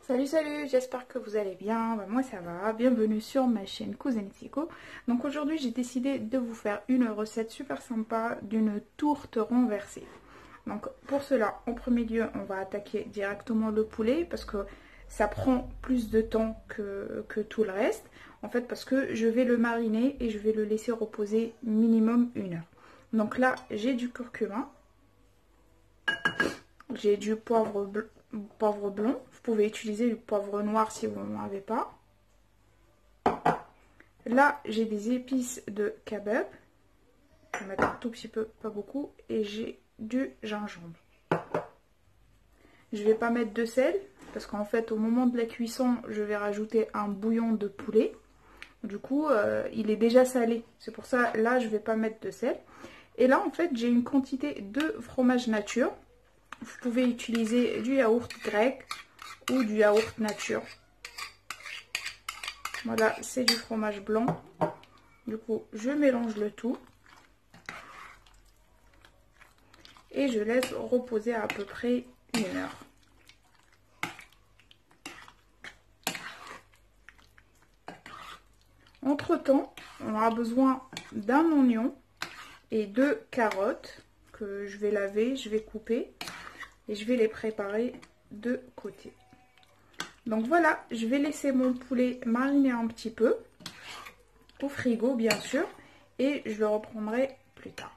Salut, salut, j'espère que vous allez bien. Moi ça va, bienvenue sur ma chaîne Cousine Psycho. Donc aujourd'hui j'ai décidé de vous faire une recette super sympa d'une tourte renversée. Donc pour cela, en premier lieu, on va attaquer directement le poulet parce que ça prend plus de temps que tout le reste. En fait parce que je vais le mariner et je vais le laisser reposer minimum 1 heure. Donc là j'ai du curcuma, j'ai du poivre blanc. Vous pouvez utiliser du poivre noir si vous n'en avez pas. Là, j'ai des épices de kebab. Je vais mettre un tout petit peu, pas beaucoup. Et j'ai du gingembre. Je ne vais pas mettre de sel. Parce qu'en fait, au moment de la cuisson, je vais rajouter un bouillon de poulet. Du coup, il est déjà salé. C'est pour ça, là, je ne vais pas mettre de sel. Et là, en fait, j'ai une quantité de fromage nature. Vous pouvez utiliser du yaourt grec ou du yaourt nature. Voilà, c'est du fromage blanc. Du coup, je mélange le tout. Et je laisse reposer à peu près 1 heure. Entre-temps, on aura besoin d'un oignon et 2 carottes que je vais laver, je vais couper et je vais les préparer de côté. Donc voilà, je vais laisser mon poulet mariner un petit peu au frigo bien sûr et je le reprendrai plus tard.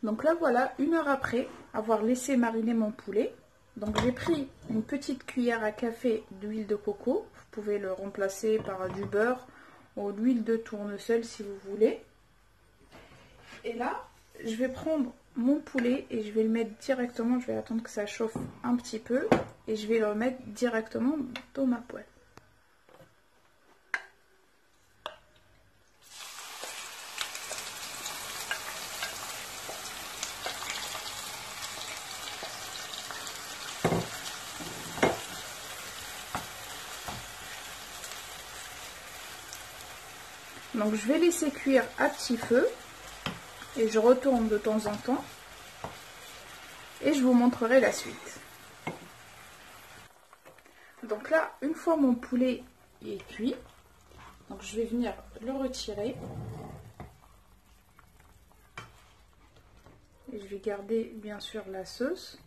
Donc là voilà, 1 heure après avoir laissé mariner mon poulet. Donc j'ai pris une petite cuillère à café d'huile de coco. Vous pouvez le remplacer par du beurre ou de l'huile de tournesol si vous voulez. Et là, je vais prendre mon poulet et je vais le mettre directement. Je vais attendre que ça chauffe un petit peu et je vais le mettre directement dans ma poêle. Donc je vais laisser cuire à petit feu et je retourne de temps en temps et je vous montrerai la suite. Donc là, une fois mon poulet est cuit, donc je vais venir le retirer et je vais garder bien sûr la sauce.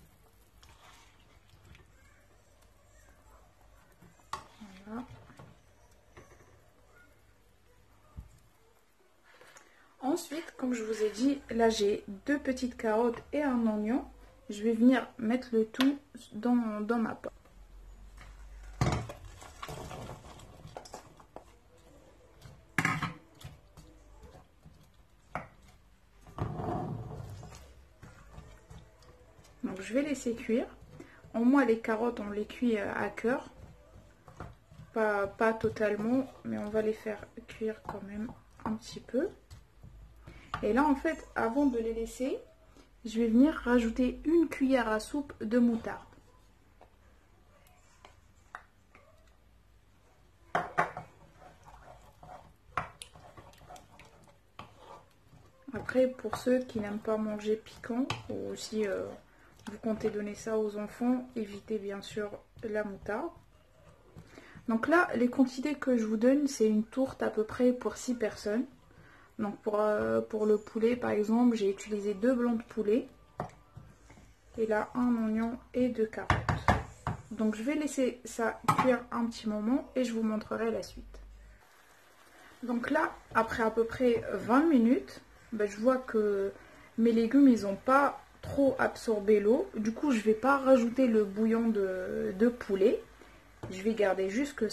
Voilà. Ensuite, comme je vous ai dit, là j'ai 2 petites carottes et un oignon. Je vais venir mettre le tout dans ma poêle. Donc je vais laisser cuire. Au moins les carottes, on les cuit à cœur. Pas totalement, mais on va les faire cuire quand même un petit peu. Et là en fait, avant de les laisser, je vais venir rajouter 1 cuillère à soupe de moutarde. Après, pour ceux qui n'aiment pas manger piquant, ou si vous comptez donner ça aux enfants, évitez bien sûr la moutarde. Donc là, les quantités que je vous donne, c'est une tourte à peu près pour 6 personnes. Donc pour le poulet, par exemple, j'ai utilisé 2 blancs de poulet. Et là, un oignon et 2 carottes. Donc je vais laisser ça cuire un petit moment et je vous montrerai la suite. Donc là, après à peu près 20 minutes, je vois que mes légumes, ils n'ont pas trop absorbé l'eau. Du coup, je ne vais pas rajouter le bouillon de poulet. Je vais garder juste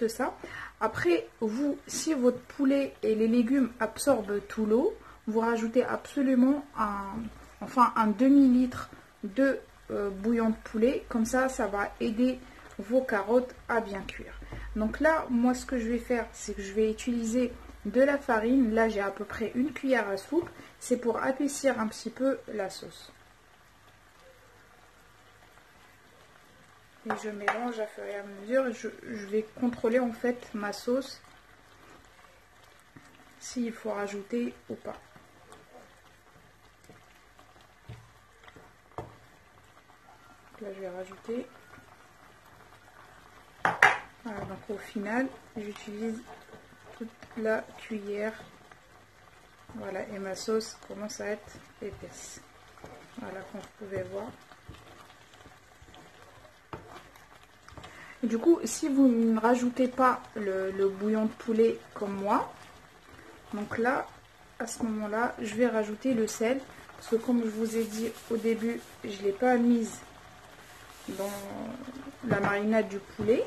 ça. Après, vous, si votre poulet et les légumes absorbent tout l'eau, vous rajoutez absolument un demi-litre de bouillon de poulet. Comme ça, ça va aider vos carottes à bien cuire. Donc là, moi, ce que je vais faire, c'est que je vais utiliser de la farine. Là, j'ai à peu près 1 cuillère à soupe. C'est pour épaissir un petit peu la sauce. Et je mélange à fur et à mesure. Je vais contrôler en fait ma sauce, s'il faut rajouter ou pas. là je vais rajouter. Voilà, donc au final j'utilise toute la cuillère. Voilà, et ma sauce commence à être épaisse. Voilà, comme vous pouvez voir. Et du coup, si vous ne rajoutez pas le bouillon de poulet comme moi, donc là, à ce moment-là, je vais rajouter le sel. Parce que comme je vous ai dit au début, je ne l'ai pas mise dans la marinade du poulet.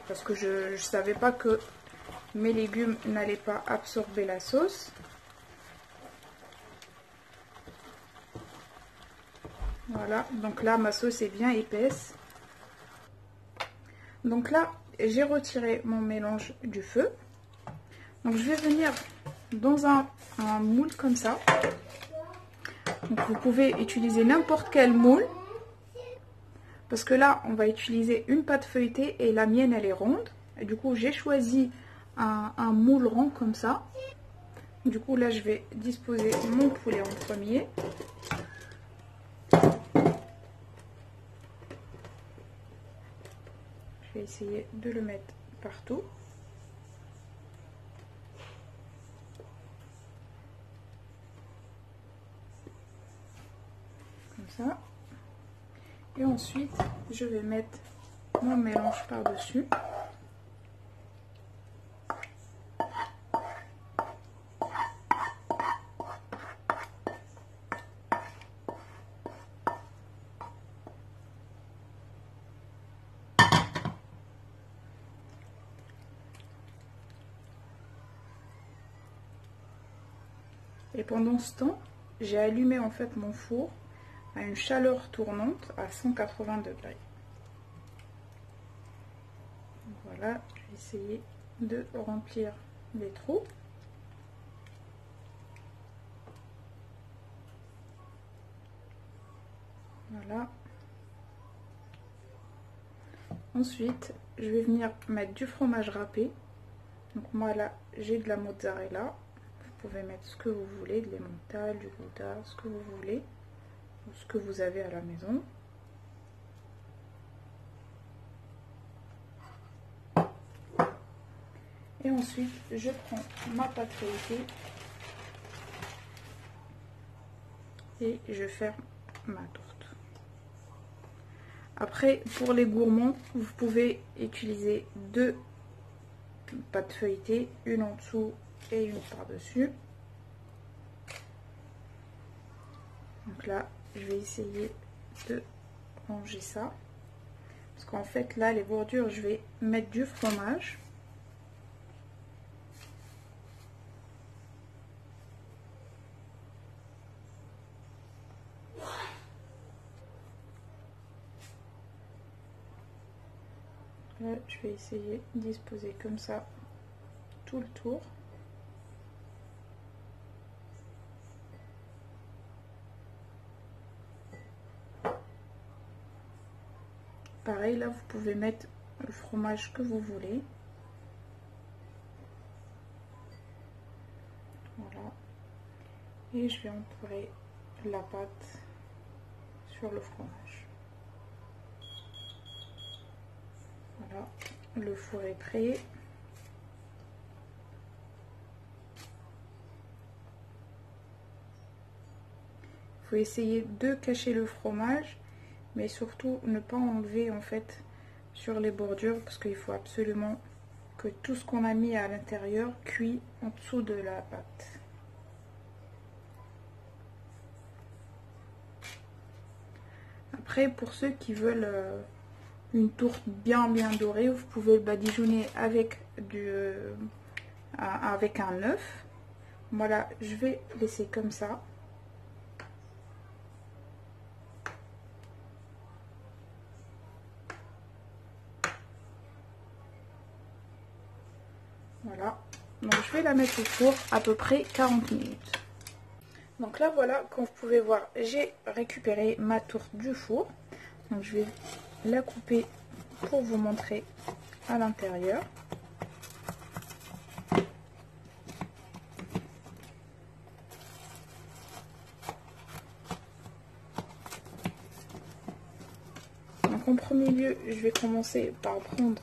Parce que je ne savais pas que mes légumes n'allaient pas absorber la sauce. Voilà, donc là, ma sauce est bien épaisse. Donc là, j'ai retiré mon mélange du feu. Donc je vais venir dans un moule comme ça. Donc vous pouvez utiliser n'importe quel moule. Parce que là, on va utiliser une pâte feuilletée et la mienne, elle est ronde. Et du coup, j'ai choisi un moule rond comme ça. Du coup, là, je vais disposer mon poulet en premier. Je vais essayer de le mettre partout. Comme ça. Et ensuite, je vais mettre mon mélange par-dessus. Et pendant ce temps, j'ai allumé en fait mon four à une chaleur tournante à 180 degrés. Voilà, je vais essayer de remplir les trous. Voilà. Ensuite, je vais venir mettre du fromage râpé. Donc moi là, j'ai de la mozzarella. Vous pouvez mettre ce que vous voulez, de l'emmental, du gouda, ce que vous voulez, ou ce que vous avez à la maison. Et ensuite, je prends ma pâte feuilletée et je ferme ma tourte. Après, pour les gourmands, vous pouvez utiliser 2 pâtes feuilletées, une en dessous et une par-dessus. Donc là, je vais essayer de ranger ça. Parce qu'en fait, là, les bordures, je vais mettre du fromage. Là, je vais essayer de disposer comme ça tout le tour. Pareil, là, vous pouvez mettre le fromage que vous voulez. Voilà. Et je vais entourer la pâte sur le fromage. Voilà, le four est prêt. Il faut essayer de cacher le fromage, mais surtout ne pas enlever en fait sur les bordures, parce qu'il faut absolument que tout ce qu'on a mis à l'intérieur cuit en dessous de la pâte. Après, pour ceux qui veulent une tourte bien dorée, vous pouvez le badigeonner avec avec un œuf. Voilà, je vais laisser comme ça. Voilà, donc je vais la mettre au four à peu près 40 minutes. Donc là voilà, comme vous pouvez voir, j'ai récupéré ma tourte du four. Donc je vais la couper pour vous montrer à l'intérieur. premier lieu, je vais commencer par prendre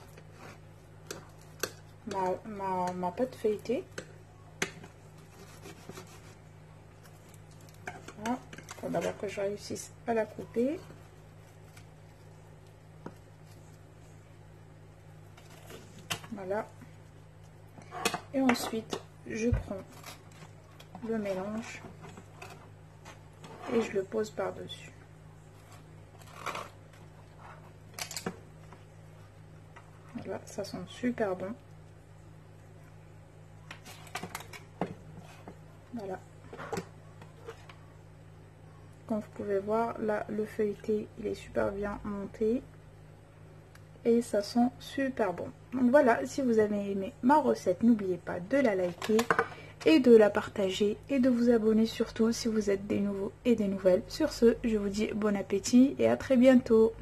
ma pâte feuilletée. Voilà. Il faut d'abord que je réussisse à la couper. Voilà. Et ensuite, je prends le mélange et je le pose par-dessus. Voilà, ça sent super bon. Voilà. Comme vous pouvez voir, là, le feuilleté, il est super bien monté. Et ça sent super bon. Donc voilà, si vous avez aimé ma recette, n'oubliez pas de la liker et de la partager et de vous abonner surtout si vous êtes des nouveaux et des nouvelles. Sur ce, je vous dis bon appétit et à très bientôt.